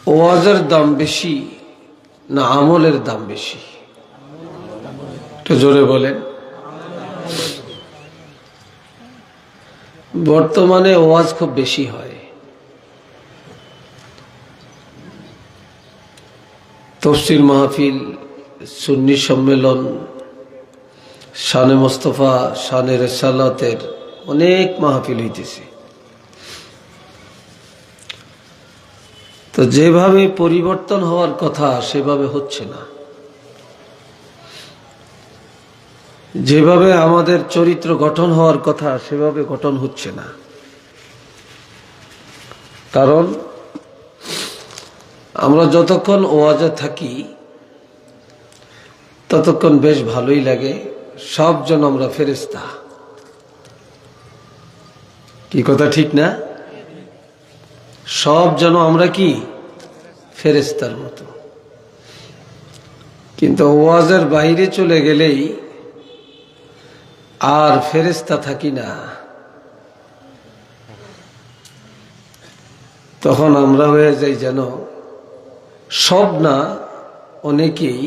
ওয়াজের দাম বেশি না আমলের দাম বেশি? একটু জোরে বলেন। বর্তমানে ওয়াজ খুব বেশি হয়। তফসির মাহফিল, সুন্নি সম্মেলন, শানে মোস্তফা, শানে রেসালাতের অনেক মাহফিল হইতেছে। তো যেভাবে পরিবর্তন হওয়ার কথা সেভাবে হচ্ছে না। যেভাবে আমাদের চরিত্র গঠন হওয়ার কথা সেভাবে গঠন হচ্ছে না। কারণ আমরা যতক্ষণ ওয়াজে থাকি ততক্ষণ বেশ ভালোই লাগে, সব জন আমরা ফেরেশতা। কি কথা ঠিক না? সব যেন আমরা কি ফেরেশতার মতো। কিন্তু ওয়াজের বাইরে চলে গেলেই আর ফেরেশতা থাকি না। তখন আমরা হয়ে যাই যেন সব না, অনেকেই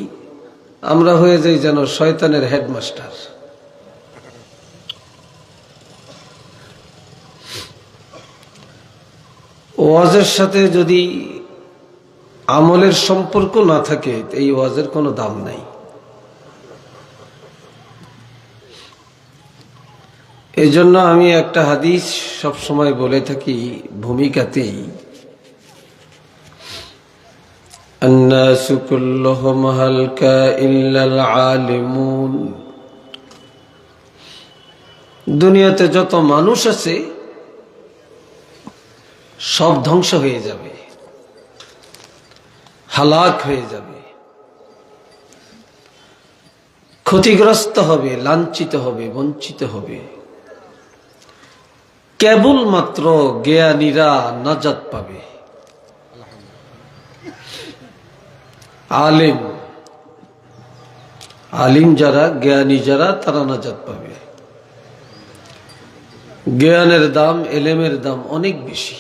আমরা হয়ে যাই যেন শয়তানের হেডমাস্টার। ওয়াজের সাথে যদি আমলের সম্পর্ক না থাকে এই ওয়াজের কোনো দাম নাই। এই জন্য আমি একটা হাদিস সব সময় বলে থাকি ভূমিকাতেই, الناس كلهم هلكا إلا العالمون। দুনিয়াতে যত মানুষ আছে সব ধ্বংস হয়ে যাবে, হালাক হয়ে যাবে, ক্ষতিগ্রস্ত হবে, লাঞ্ছিত হবে, বঞ্চিত হবে। কেবলমাত্র জ্ঞানীরা নাজাত পাবে। আলিম যারা, জ্ঞানী যারা, তারা নাজাত পাবে। জ্ঞানের দাম, এলেমের দাম অনেক বেশি।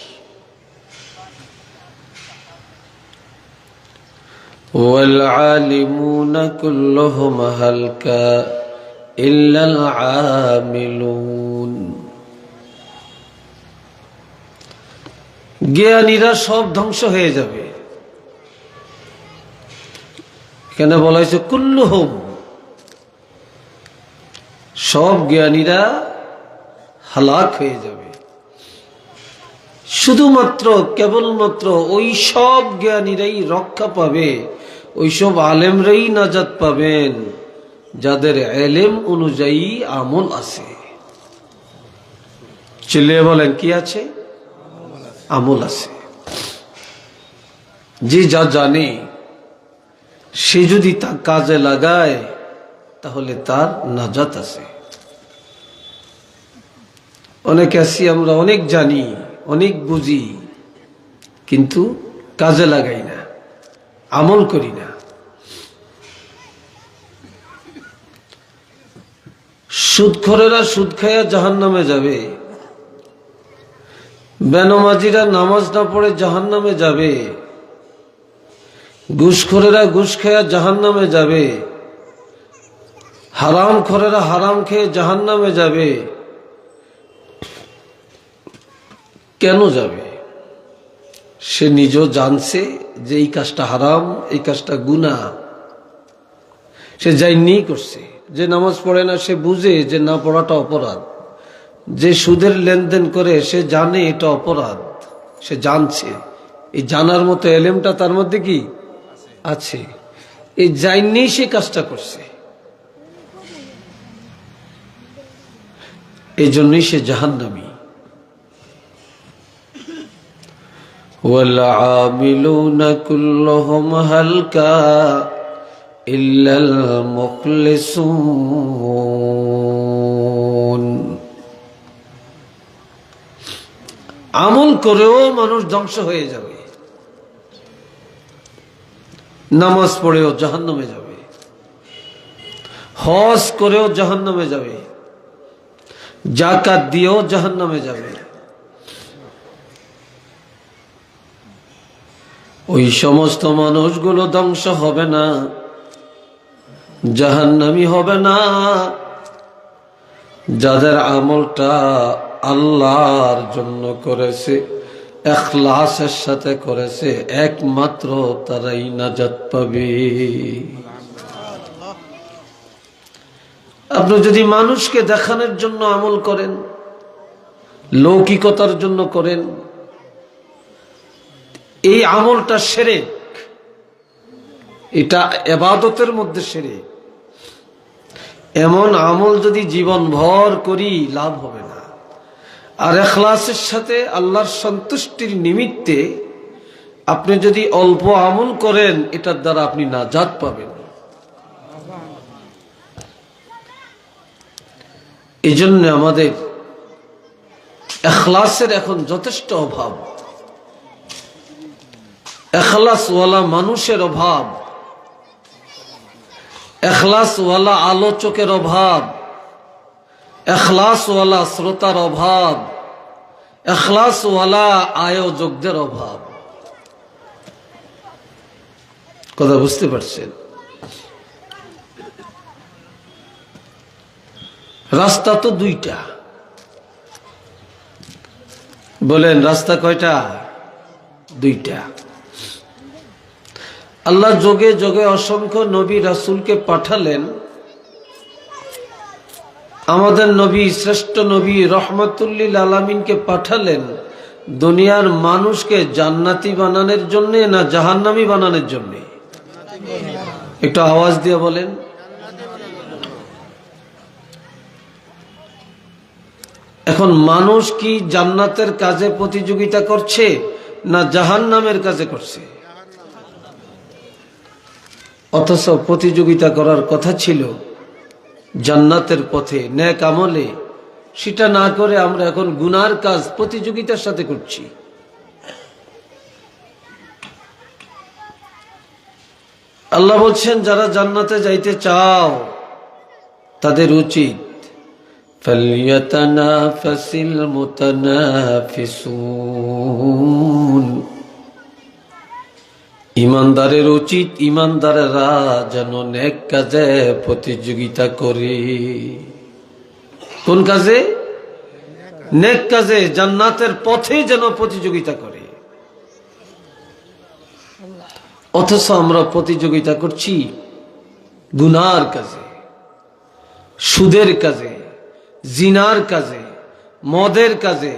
والعالمون كلهم هلكا إلا العاملون। জ্ঞানীরা সব ধ্বংস হয়ে যাবে। কেন বলা হয়েছে কুল্লুহুম? সব জ্ঞানীরা হালাক হয়ে যাবে। শুধুমাত্র কেবলমাত্র ওই সব জ্ঞানীরাই রক্ষা পাবে, ওই সব আলেমরাই নাজাত পাবেন যাদের এলেম অনুযায়ী আমল আছে। চিল্লিয়ে বলেন, কি আছে? আমল আছে। যে যা জানে সে যদি তা কাজে লাগায় তাহলে তার নাজাত আছে। অনেকে আছি আমরা, অনেক জানি, অনেক বুঝি, কিন্তু কাজে লাগাই না, আমল করি না। সুদখোরেরা সুদ খায়া জাহান্নামে যাবে, বেনমাজিরা নামাজ না পড়ে জাহান্নামে যাবে, ঘুষখোরেরা ঘুষ খায়া জাহান্নামে যাবে, হারামখোরেরা হারাম খেয়ে জাহান্নামে যাবে। কেন যাবে? সে নিজেও জানছে যে এই কাজটা হারাম, এই কাজটা গুনাহ, সে যাইনি করছে। যে নামাজ পড়ে না সে বুঝে যে না পড়াটা অপরাধ। যে সুদের লেনদেন করে সে জানে এটা অপরাধ, সে জানছে। এই জানার মতো এলেমটা তার মধ্যে কি আছে? এই যাইনি সে কাজটা করছে, এই জন্যই সে জাহান্নামী। والعاملون كلهم هلكا إلا المخلصون। আমল করেও মানুষ ধ্বংস হয়ে যাবে, নামাজ পড়েও জাহান্নামে যাবে, হজ করেও জাহান্নামে যাবে, যাকাত দিয়েও জাহান্নামে যাবে। ওই সমস্ত মানুষগুলো ধ্বংস হবে না, জাহান্নামী হবে না, যাদের আমলটা আল্লাহর জন্য করেছে, ইখলাসের সাথে করেছে, একমাত্র তারাই নাজাত পাবে। আপনি যদি মানুষকে দেখানোর জন্য আমল করেন, লৌকিকতার জন্য করেন, এই আমলটা শিরক, এটা ইবাদতের মধ্যে শিরক। এমন আমল যদি জীবন ভর করি লাভ হবে না। আর ইখলাসের সাথে আল্লাহর সন্তুষ্টির নিমিত্তে আপনি যদি অল্প আমল করেন, এটার দ্বারা আপনি নাজাত পাবেন। এই জন্য আমাদের ইখলাসের এখন যথেষ্ট অভাব, ইখলাসওয়ালা মানুষের অভাব, ইখলাসওয়ালা আলোচকের অভাব, ইখলাসওয়ালা শ্রোতার অভাব, ইখলাসওয়ালা আয়োজকদের অভাব। কথা বুঝতে পারছেন? রাস্তা তো দুইটা, বলেন রাস্তা কয়টা? দুইটা। আল্লাহ যোগে যোগে অসংখ্য নবী রাসূলকে পাঠালেন। আমাদের নবী, শ্রেষ্ঠ নবী রহমাতুল্লিল আলামিনকে পাঠালেন দুনিয়ার মানুষকে জান্নাতি বানানোর জন্য না জাহান্নামী বানানোর জন্য? একটু আওয়াজ দিয়ে বলেন। এখন মানুষ কি জান্নাতের কাজে প্রতিযোগিতা করছে না জাহান্নামের কাজে করছে? অথচ প্রতিযোগিতা করার কথা ছিল জান্নাতের পথে, নেক আমলে। সেটা না করে আমরা এখন গুনার কাজ প্রতিযোগিতার সাথে করছি। আল্লাহ বলছেন, যারা জান্নাতে যাইতে চাও তাদের উচিত ফালইয়াতানাফাসিল মুতানাফিসুন, ইমানদারের উচিত ইমানদারেরা যেন নেক কাজে প্রতিযোগিতা করে। কোন কাজে? নেক কাজে, জান্নাতের পথে যেন প্রতিযোগিতা করে। অথচ আমরা প্রতিযোগিতা করছি গুনার কাজে, সুদের কাজে, জিনার কাজে, মদের কাজে,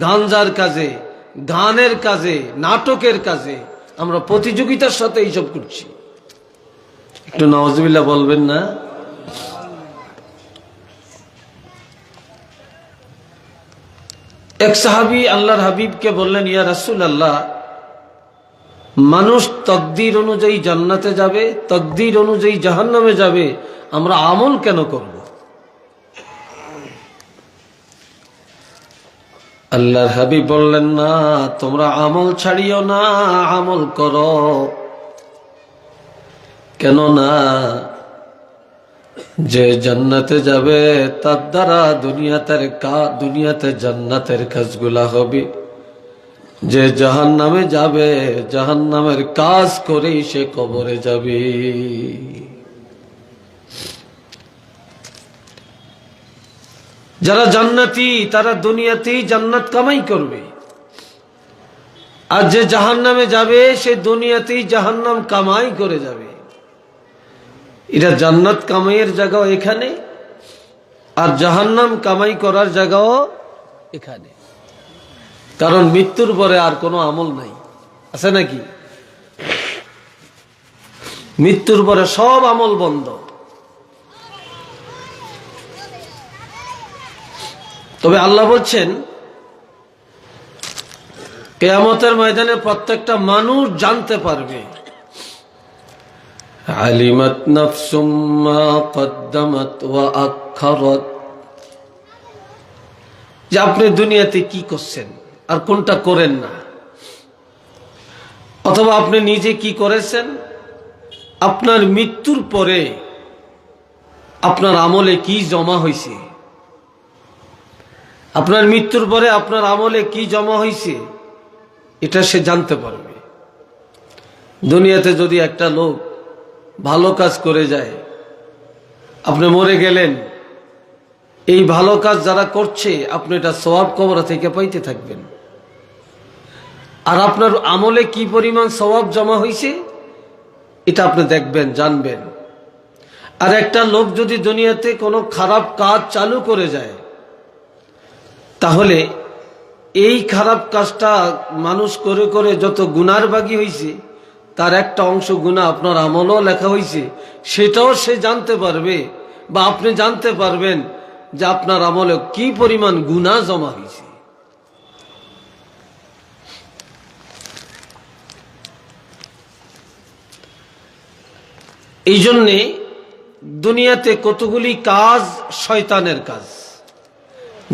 গাঞ্জার কাজে, গানের কাজে, নাটকের কাজে। আমরা প্রতিযোগিতার সাথে এইসব করছি। একটু নাউজুবিল্লাহ বলবেন না? এক সাহাবী আল্লাহর হাবিবকে বললেন, ইয়া রাসূলুল্লাহ, মানুষ তকদির অনুযায়ী জান্নাতে যাবে, তকদির অনুযায়ী জাহান্নামে যাবে, আমরা আমল কেন করব? আল্লাহর হাবিব বললেন, না, তোমরা আমল ছাড়িও না, আমল করো। কেন না? যে জান্নাতে যাবে তার দ্বারা দুনিয়াতে জান্নাতের কাজগুলা হবে। যে জাহান্নামে যাবে জাহান্নামের কাজ করেই সে কবরে যাবে। যারা জান্নাতি তারা দুনিয়াতেই জান্নাত কামাই করবে, আর যে জাহান্নামে যাবে সে দুনিয়াতেই জাহান্নাম কামাই করে যাবে। এটা জান্নাত কামাইয়ের জায়গাও এখানে, আর জাহান্নাম কামাই করার জায়গাও এখানে। কারণ মৃত্যুর পরে আর কোনো আমল নাই, আছে নাকি? মৃত্যুর পরে সব আমল বন্ধ। তবে আল্লাহ বলছেন, কিয়ামতের ময়দানে প্রত্যেকটা মানুষ জানতে পারবে, আলিমাত নাফসুম মা কদ্দামাত ওয়া আখারাত, যে আপনি দুনিয়াতে কি করছেন আর কোনটা করেন না, অথবা আপনি নিজে কি করেছেন, আপনার মৃত্যুর পরে আপনার আমলে কি জমা হয়েছে, আপনার মৃত্যুর পরে আপনার আমলে কি জমা হয়েছে, এটা সে জানতে পারবে। দুনিয়াতে যদি একটা লোক ভালো কাজ করে যায়, আপনি মরে গেলেন, এই ভালো কাজ যারা করছে আপনি এটা সওয়াব কবর থেকে পাইতে থাকবেন। আর আপনার আমলে কি পরিমাণ সওয়াব জমা হয়েছে এটা আপনি দেখবেন, জানবেন। আর একটা লোক যদি দুনিয়াতে কোনো খারাপ কাজ চালু করে যায়, তাহলে এই খারাপ কাজটা মানুষ করে করে যত গুনার বাগী হয়েছে তার একটা অংশ গুনাহ আপনার আমলও লেখা হয়েছে, সেটাও সে জানতে পারবে, বা আপনি জানতে পারবেন যে আপনার আমলে কি পরিমাণ গুনাহ জমা হয়েছে। এই জন্যে দুনিয়াতে কতগুলি কাজ শয়তানের কাজ,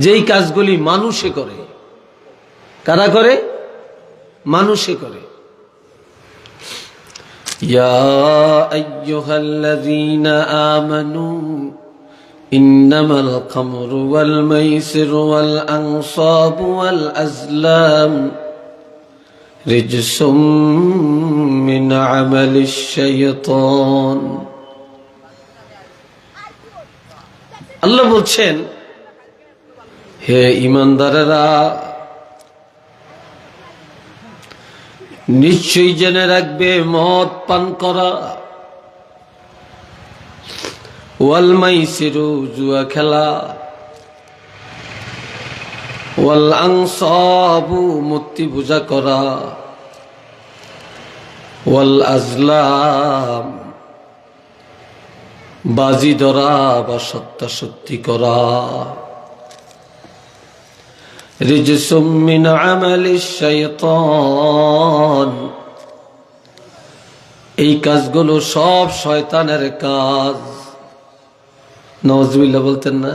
যেই কাজগুলি মানুষে করে। কারা করে? মানুষে করে। ইয়া আইয়ুহাল্লাযীনা আমানু ইন্নামাল খামরু ওয়াল মাইসিরু ওয়াল আনসাবু ওয়াল আজলাম রিজসুম মিন আমালিশ শাইতান। আল্লাহ বলছেন, হে ঈমানদারেরা, নিশ্চয়ই জেনে রাখবে মদ পান করা, ওয়াল মাইসিরু জুয়া খেলা, ওয়াল আনসাবু মূর্তি পূজা করা, ওয়াল আজলাম বাজি ধরা বা সত্যাসত্যি করা, রিজসুম মিন আমালিশ শাইতান, এই কাজগুলো সব শয়তানের কাজ। নাউজুবিল্লাহ বলতেন না?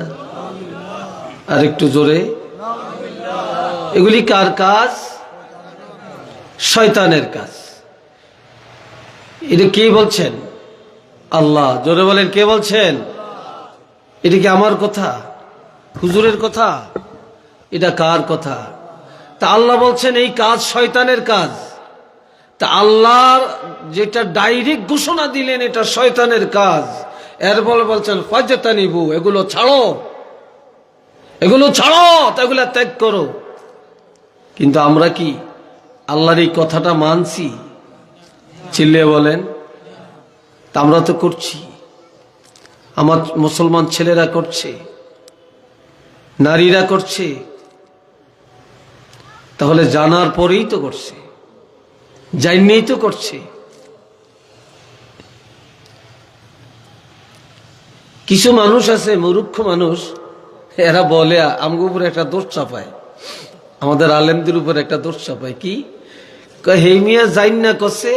আর একটু জোরে। এগুলি কার কাজ? শয়তানের কাজ। এটা কে বলছেন? আল্লাহ। জোরে বলেন, কে বলছেন? এটা কি আমার কথা, হুজুরের কথা? এটা কার কথা? তা আল্লাহ বলছেন এই কাজ শয়তানের কাজ। তা আল্লাহ যেটা ডাইরেক্ট ঘোষণা দিলেন এটা শয়তানের কাজ, এর বলে বলছেন ফাজতানিবু, এগুলো ছাড়ো, এগুলো ছাড়ো, এগুলো ত্যাগ করো। কিন্তু আমরা কি আল্লাহর এই কথাটা মানছি? চিল্লিয়ে বলেন। তা আমরা তো করছি, আমার মুসলমান ছেলেরা করছে, নারীরা করছে। তাহলে জানার পরেই তো করছে, জানিয়েই তো করছে। কিছু মানুষ আছে, মূর্খ মানুষ, এরা বলে আমগো উপরে একটা দোষ চাপায়, আমাদের আলেমদের উপর একটা দোষ চাপায়। কি হে মিয়া জাইন না করছে,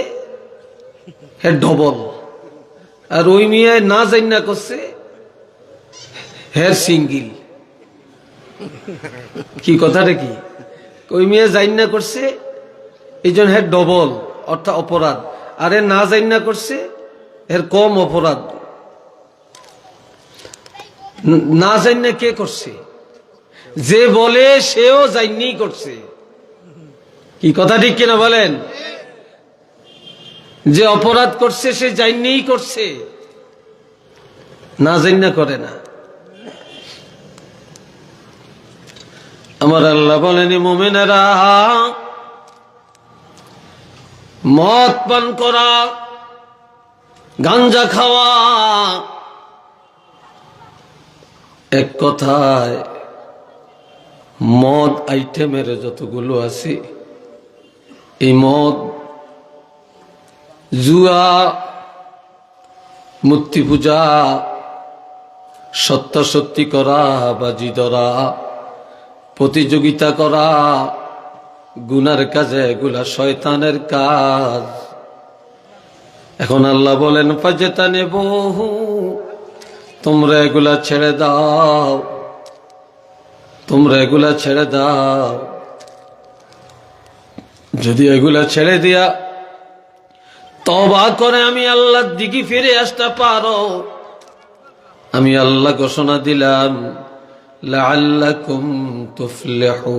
হে ডবল, আর ওই মিয়া না জাইন না করছে, হের সিঙ্গিল। কি কথাটা কি? ওই মিয়া জাইন না করছে এই জন্য হের ডবল, অর্থাৎ অপরাধ, আর এর না জাইন না করছে এর কম অপরাধ। না জাইন না কে করছে? যে বলে সেও জাইনই করছে। কি কথা ঠিক কিনা বলেন? যে অপরাধ করছে সে জাইনই করছে, না জাইন না করে না। আমার আল্লাহ বলেন, মুমিনেরা, মদ পান করা, গাঞ্জা খাওয়া, এক কথায় মদ আইটেমের যতগুলো আছে, এই মদ, জুয়া, মূর্তি পূজা, সত্যাসত্যি করা, বাজি ধরা, প্রতিযোগিতা করা, গুনার কাজে, এগুলা শয়তানের কাজ। এখন আল্লাহ বলেন ফাজতানিবুহু, তোমরা এগুলা ছেড়ে দাও, তোমরা এগুলা ছেড়ে দাও। যদি এগুলা ছেড়ে দিয়া তওবা করে আমি আল্লাহর দিকে ফিরে আসতে পারো, আমি আল্লাহ ঘোষণা দিলাম লাআল্লাকুম তুফলিহুন,